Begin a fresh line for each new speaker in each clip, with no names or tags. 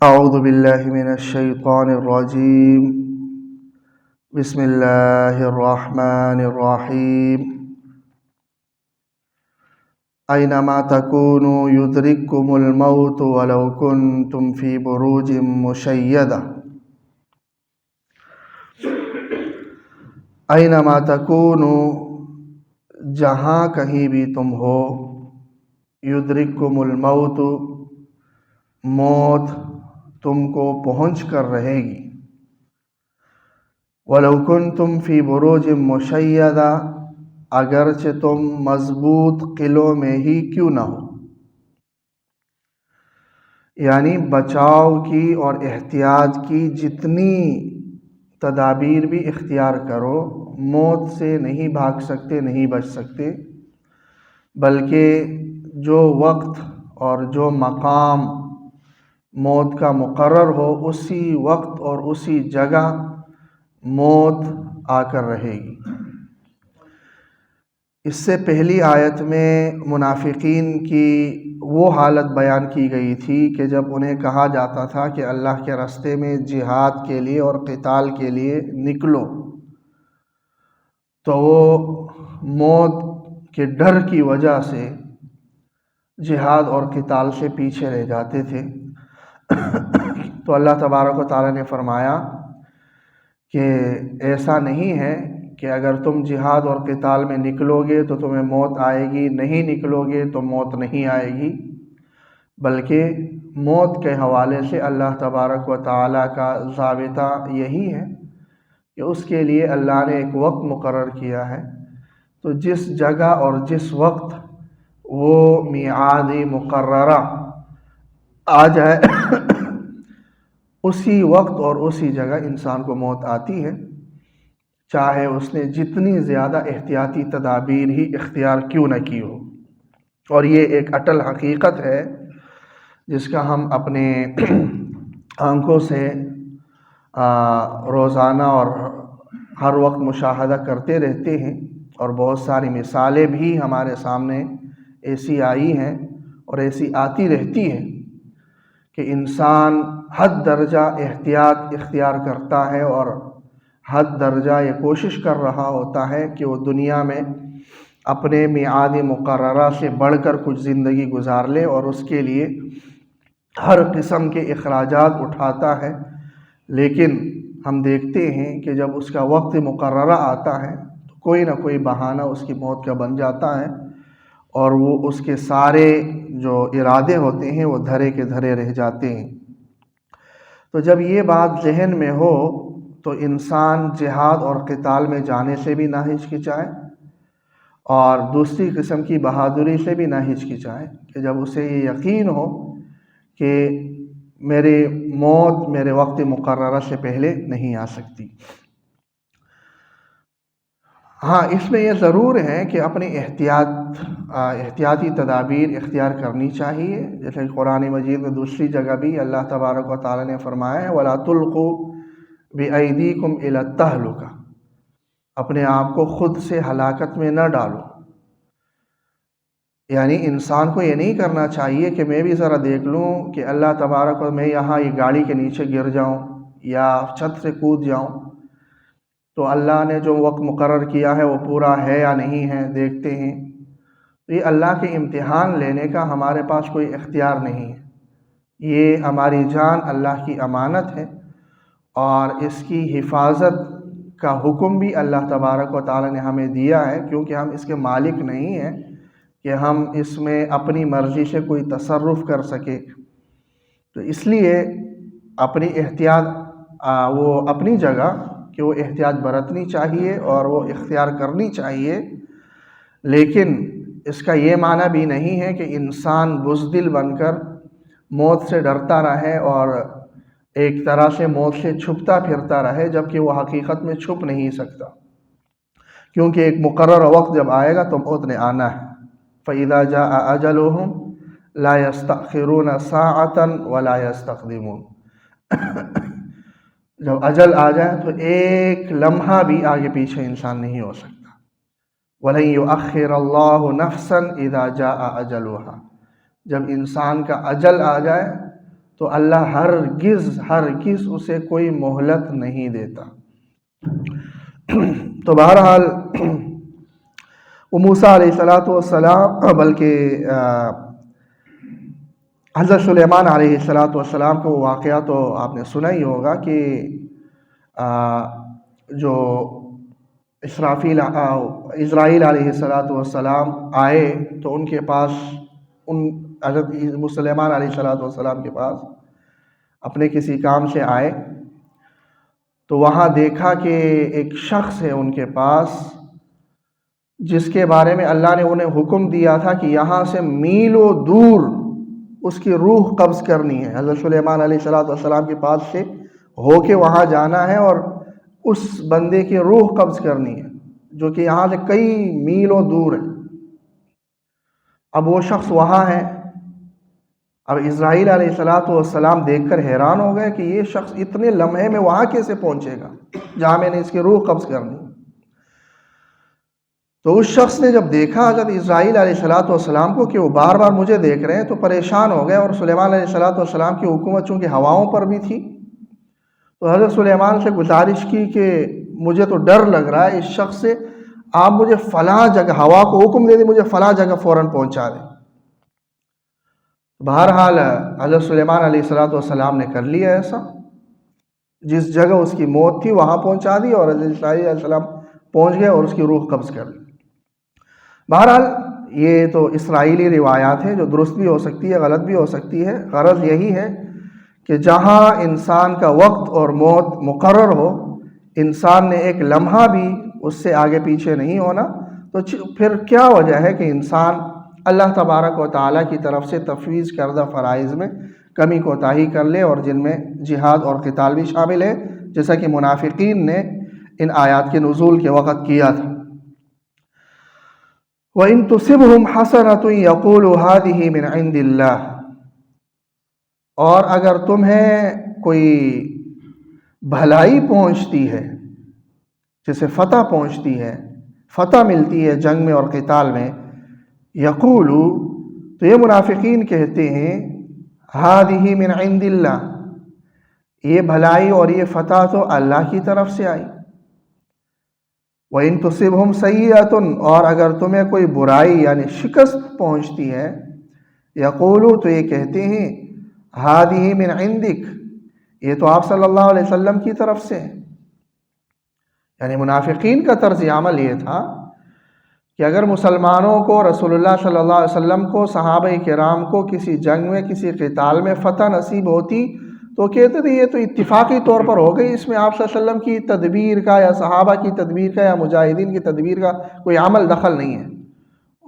أعوذ بالله من الشيطان الرجيم. بسم الله الرحمن الرحيم. أينما تكونوا يدرككم الموت ولو كنتم في بروج مشيدة. أينما تكونوا، جہاں کہیں بھی تم ہو، یدرککم الموت، موت تم کو پہنچ کر رہے گی. وَلَوْ كُنْتُمْ فِي بُرُوجٍ مُشَيَّدَةٍ، اگرچہ تم مضبوط قلعوں میں ہی کیوں نہ ہو. یعنی بچاؤ کی اور احتیاط کی جتنی تدابیر بھی اختیار کرو، موت سے نہیں بھاگ سکتے، نہیں بچ سکتے، بلکہ جو وقت اور جو مقام موت کا مقرر ہو، اسی وقت اور اسی جگہ موت آ کر رہے گی. اس سے پہلی آیت میں منافقین کی وہ حالت بیان کی گئی تھی کہ جب انہیں کہا جاتا تھا کہ اللہ کے راستے میں جہاد کے لیے اور قتال کے لیے نکلو، تو وہ موت کے ڈر کی وجہ سے جہاد اور قتال سے پیچھے رہ جاتے تھے. تو اللہ تبارک و تعالیٰ نے فرمایا کہ ایسا نہیں ہے کہ اگر تم جہاد اور قتال میں نکلو گے تو تمہیں موت آئے گی، نہیں نکلو گے تو موت نہیں آئے گی، بلکہ موت کے حوالے سے اللہ تبارک و تعالیٰ کا ضابطہ یہی ہے کہ اس کے لیے اللہ نے ایک وقت مقرر کیا ہے. تو جس جگہ اور جس وقت وہ میعاد مقررہ آ جائے اسی وقت اور اسی جگہ انسان کو موت آتی ہے، چاہے اس نے جتنی زیادہ احتیاطی تدابیر ہی اختیار کیوں نہ کی ہو. اور یہ ایک اٹل حقیقت ہے جس کا ہم اپنے آنکھوں سے روزانہ اور ہر وقت مشاہدہ کرتے رہتے ہیں، اور بہت ساری مثالیں بھی ہمارے سامنے ایسی آئی ہیں اور ایسی آتی رہتی ہیں کہ انسان حد درجہ احتیاط اختیار کرتا ہے اور حد درجہ یہ کوشش کر رہا ہوتا ہے کہ وہ دنیا میں اپنے میعاد مقررہ سے بڑھ کر کچھ زندگی گزار لے، اور اس کے لیے ہر قسم کے اخراجات اٹھاتا ہے. لیکن ہم دیکھتے ہیں کہ جب اس کا وقت مقررہ آتا ہے تو کوئی نہ کوئی بہانہ اس کی موت کا بن جاتا ہے، اور وہ اس کے سارے جو ارادے ہوتے ہیں وہ دھرے کے دھرے رہ جاتے ہیں. تو جب یہ بات ذہن میں ہو تو انسان جہاد اور قتال میں جانے سے بھی نہ ہچکچائے، اور دوسری قسم کی بہادری سے بھی نہ ہچکچائے کہ جب اسے یہ یقین ہو کہ میری موت میرے وقت مقررہ سے پہلے نہیں آ سکتی. ہاں، اس میں یہ ضرور ہے کہ اپنی احتیاطی تدابیر اختیار کرنی چاہیے، جیسے کہ قرآن مجید میں دوسری جگہ بھی اللہ تبارک و تعالیٰ نے فرمایا ہے وَلَا تُلْقُوا بِأَيْدِيكُمْ إِلَى التَّهْلُكَةِ، اپنے آپ کو خود سے ہلاکت میں نہ ڈالو. یعنی انسان کو یہ نہیں کرنا چاہیے کہ میں بھی ذرا دیکھ لوں کہ اللہ تبارک و میں یہاں یہ گاڑی کے نیچے گر جاؤں یا چھت سے کود جاؤں تو اللہ نے جو وقت مقرر کیا ہے وہ پورا ہے یا نہیں ہے، دیکھتے ہیں. یہ اللہ کے امتحان لینے کا ہمارے پاس کوئی اختیار نہیں ہے. یہ ہماری جان اللہ کی امانت ہے، اور اس کی حفاظت کا حکم بھی اللہ تبارک و تعالیٰ نے ہمیں دیا ہے، کیونکہ ہم اس کے مالک نہیں ہیں کہ ہم اس میں اپنی مرضی سے کوئی تصرف کر سکے. تو اس لیے اپنی احتیاط وہ اپنی جگہ کہ وہ احتیاط برتنی چاہیے اور وہ اختیار کرنی چاہیے، لیکن اس کا یہ معنی بھی نہیں ہے کہ انسان بزدل بن کر موت سے ڈرتا رہے اور ایک طرح سے موت سے چھپتا پھرتا رہے، جبکہ وہ حقیقت میں چھپ نہیں سکتا، کیونکہ ایک مقرر وقت جب آئے گا تو موت نے آنا ہے. فَإِذَا جَاءَ أَجَلُهُمْ لَا يَسْتَأْخِرُونَ سَاعَةً وَلَا يَسْتَقْدِمُونَ. جب اجل آ جائے تو ایک لمحہ بھی آگے پیچھے انسان نہیں ہو سکتا. وَلَن يُؤَخِّرَ اللَّهُ نَفْسًا إِذَا جَاءَ أَجَلُهَا. جب انسان کا اجل آ جائے تو اللہ ہرگز اسے کوئی مہلت نہیں دیتا۔ تو بہرحال وہ موسیٰ علیہ السلام بلکہ حضرت سلیمان علیہ السلام کو واقعہ تو آپ نے سنا ہی ہوگا کہ جو اسرائیل علیہ السلام آئے تو ان کے پاس حضرت سلیمان علیہ السلام کے پاس اپنے کسی کام سے آئے تو وہاں دیکھا کہ ایک شخص ہے ان کے پاس جس کے بارے میں اللہ نے انہیں حکم دیا تھا کہ یہاں سے میلوں دور اس کی روح قبض کرنی ہے۔ حضرت سلیمان علیہ السلام کے پاس سے ہو کے وہاں جانا ہے اور اس بندے کی روح قبض کرنی ہے جو کہ یہاں سے کئی میلوں دور ہے۔ اب وہ شخص وہاں ہے۔ اب اسرائیل علیہ السلام دیکھ کر حیران ہو گئے کہ یہ شخص اتنے لمحے میں وہاں کیسے پہنچے گا جہاں میں نے اس کی روح قبض کرنی۔ تو اس شخص نے جب دیکھا حضرت اسرائیل علیہ السلام کو کہ وہ بار بار مجھے دیکھ رہے ہیں تو پریشان ہو گئے، اور سلیمان علیہ السلام کی حکومت چونکہ ہواؤں پر بھی تھی تو حضرت سلیمان سے گزارش کی کہ مجھے تو ڈر لگ رہا ہے اس شخص سے، آپ مجھے فلاں جگہ، ہوا کو حکم دے دیں مجھے فلاں جگہ فوراً پہنچا دیں۔ بہرحال حضرت سلیمان علیہ السلام نے کر لیا ایسا، جس جگہ اس کی موت تھی وہاں پہنچا دی اور حضرت اسرائیل علیہ السلام پہنچ گئے اور اس کی روح قبض کر لی۔ بہرحال یہ تو اسرائیلی روایات ہیں جو درست بھی ہو سکتی ہے، غلط بھی ہو سکتی ہے۔ غرض یہی ہے کہ جہاں انسان کا وقت اور موت مقرر ہو، انسان نے ایک لمحہ بھی اس سے آگے پیچھے نہیں ہونا، تو پھر کیا وجہ ہے کہ انسان اللہ تبارک و تعالیٰ کی طرف سے تفویض کردہ فرائض میں کمی کوتاہی کر لے، اور جن میں جہاد اور قتال بھی شامل ہے، جیسا کہ منافقین نے ان آیات کے نزول کے وقت کیا تھا۔ وَإِن تُصِبْهُمْ حَسَنَةٌ يَقُولُوا هَٰذِهِ مِنْ عِندِ اللَّهِ، اور اگر تمہیں کوئی بھلائی پہنچتی ہے، جسے فتح پہنچتی ہے، فتح ملتی ہے جنگ میں اور قتال میں، یقولو، تو یہ منافقین کہتے ہیں هَٰذِهِ مِنْ عِندِ اللَّهِ، یہ بھلائی اور یہ فتح تو اللہ کی طرف سے آئی۔ وَإِن تُصِبْهُمْ سَيِّئَةٌ، اور اگر تمہیں کوئی برائی یعنی شکست پہنچتی ہے، یقولو، تو یہ کہتے ہیں هَٰذِهِ مِنْ عِندِكَ، یہ تو آپ صلی اللہ علیہ وسلم کی طرف سے ہے۔ یعنی منافقین کا طرز عمل یہ تھا کہ اگر مسلمانوں کو، رسول اللہ صلی اللہ علیہ وسلم کو، صحابہ کرام کو کسی جنگ میں، کسی قتال میں فتح نصیب ہوتی تو کہتے تھے یہ تو اتفاقی طور پر ہو گئی، اس میں آپ صلی اللہ علیہ وسلم کی تدبیر کا یا صحابہ کی تدبیر کا یا مجاہدین کی تدبیر کا کوئی عمل دخل نہیں ہے،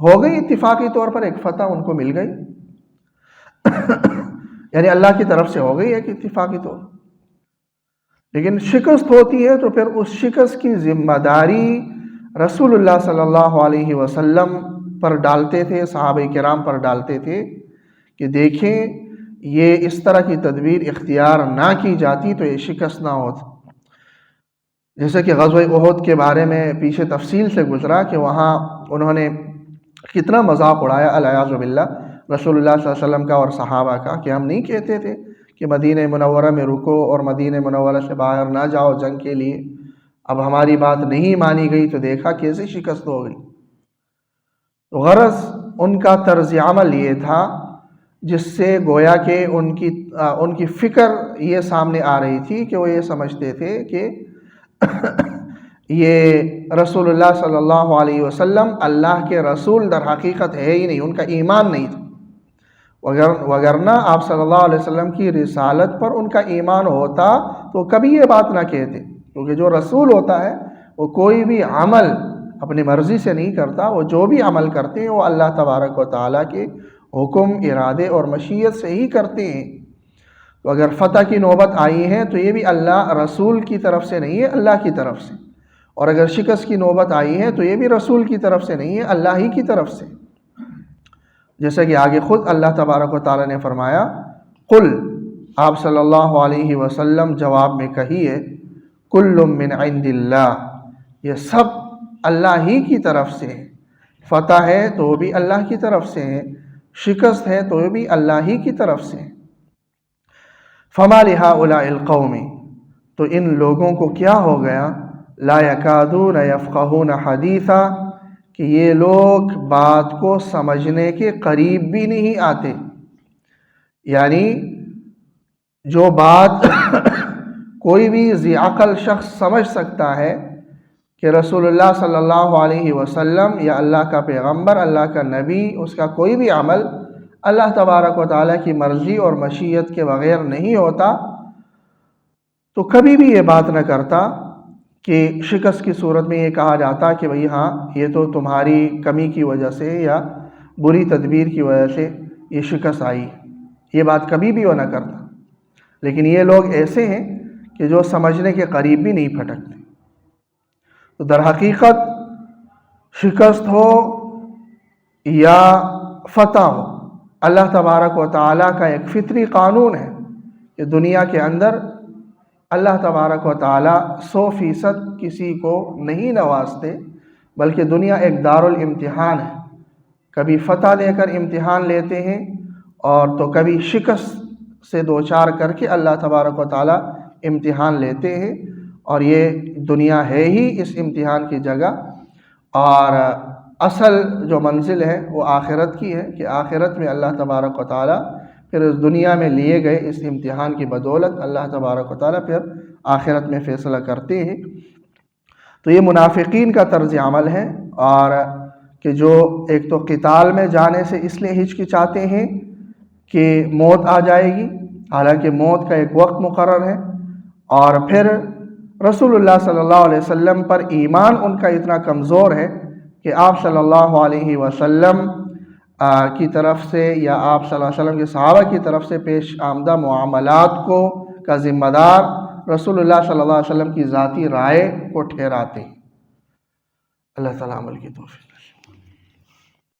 ہو گئی اتفاقی طور پر ایک فتح ان کو مل گئی یعنی اللہ کی طرف سے ہو گئی ایک اتفاقی طور۔ لیکن شکست ہوتی ہے تو پھر اس شکست کی ذمہ داری رسول اللہ صلی اللہ علیہ وسلم پر ڈالتے تھے، صحابہ کرام پر ڈالتے تھے کہ دیکھیں یہ اس طرح کی تدبیر اختیار نہ کی جاتی تو یہ شکست نہ ہوتی۔ جیسے کہ غزوہ احد کے بارے میں پیچھے تفصیل سے گزرا کہ وہاں انہوں نے کتنا مذاق اڑایا الیاذ باللہ رسول اللہ صلی اللہ علیہ وسلم کا اور صحابہ کا، کہ ہم نہیں کہتے تھے کہ مدینہ منورہ میں رکو اور مدینہ منورہ سے باہر نہ جاؤ جنگ کے لیے، اب ہماری بات نہیں مانی گئی تو دیکھا کیسے شکست ہو گئی۔ تو غرض ان کا طرز عمل یہ تھا جس سے گویا کہ ان کی فکر یہ سامنے آ رہی تھی کہ وہ یہ سمجھتے تھے کہ یہ رسول اللہ صلی اللہ علیہ وسلم اللہ کے رسول در حقیقت ہے ہی نہیں، ان کا ایمان نہیں تھا، وگرنہ آپ صلی اللہ علیہ وسلم کی رسالت پر ان کا ایمان ہوتا تو کبھی یہ بات نہ کہتے، کیونکہ جو رسول ہوتا ہے وہ کوئی بھی عمل اپنی مرضی سے نہیں کرتا، وہ جو بھی عمل کرتے ہیں وہ اللہ تبارک و تعالیٰ کے حکم، ارادے اور مشیت سے ہی کرتے ہیں۔ تو اگر فتح کی نوبت آئی ہے تو یہ بھی اللہ رسول کی طرف سے نہیں ہے، اللہ کی طرف سے، اور اگر شکست کی نوبت آئی ہے تو یہ بھی رسول کی طرف سے نہیں ہے، اللہ ہی کی طرف سے۔ جیسا کہ آگے خود اللہ تبارک و تعالیٰ نے فرمایا، قل، آپ صلی اللہ علیہ وسلم جواب میں کہیے، کل من عند اللہ، یہ سب اللہ ہی کی طرف سے ہے، فتح ہے تو وہ بھی اللہ کی طرف سے ہے، شکست ہے تو وہ بھی اللہ ہی کی طرف سے ہے۔ فما لہؤلاء القوم، تو ان لوگوں کو کیا ہو گیا، لا یکادون یفقہون حدیثا، کہ یہ لوگ بات کو سمجھنے کے قریب بھی نہیں آتے. یعنی جو بات کوئی بھی ذی عقل شخص سمجھ سکتا ہے کہ رسول اللہ صلی اللہ علیہ وسلم یا اللہ کا پیغمبر، اللہ کا نبی، اس کا کوئی بھی عمل اللہ تبارک و تعالیٰ کی مرضی اور مشیت کے بغیر نہیں ہوتا، تو کبھی بھی یہ بات نہ کرتا کہ شکست کی صورت میں یہ کہا جاتا کہ بھئی ہاں یہ تو تمہاری کمی کی وجہ سے یا بری تدبیر کی وجہ سے یہ شکست آئی، یہ بات کبھی بھی وہ نہ کرتا. لیکن یہ لوگ ایسے ہیں کہ جو سمجھنے کے قریب بھی نہیں پھٹکتے. تو در حقیقت شکست ہو یا فتح ہو، اللہ تبارک و تعالیٰ کا ایک فطری قانون ہے کہ دنیا کے اندر اللہ تبارک و تعالیٰ 100% کسی کو نہیں نوازتے، بلکہ دنیا ایک دارالامتحان ہے. کبھی فتح لے کر امتحان لیتے ہیں اور تو کبھی شکست سے دوچار کر کے اللہ تبارک و تعالیٰ امتحان لیتے ہیں. اور یہ دنیا ہے ہی اس امتحان کی جگہ، اور اصل جو منزل ہے وہ آخرت کی ہے کہ آخرت میں اللہ تبارک و تعالیٰ پھر اس دنیا میں لیے گئے اس امتحان کی بدولت اللہ تبارک و تعالیٰ پھر آخرت میں فیصلہ کرتے ہیں. تو یہ منافقین کا طرز عمل ہے، اور کہ جو ایک تو قتال میں جانے سے اس لیے ہچکچاتے ہیں کہ موت آ جائے گی، حالانکہ موت کا ایک وقت مقرر ہے، اور پھر رسول اللہ صلی اللہ علیہ وسلم پر ایمان ان کا اتنا کمزور ہے کہ آپ صلی اللہ علیہ وسلم کی طرف سے یا آپ صلی اللہ علیہ وسلم کے صحابہ کی طرف سے پیش آمدہ معاملات کا ذمہ دار رسول اللہ صلی اللہ علیہ وسلم کی ذاتی رائے کو ٹھہراتے ہیں. اللہ تعالیٰ عمل کی توفیق.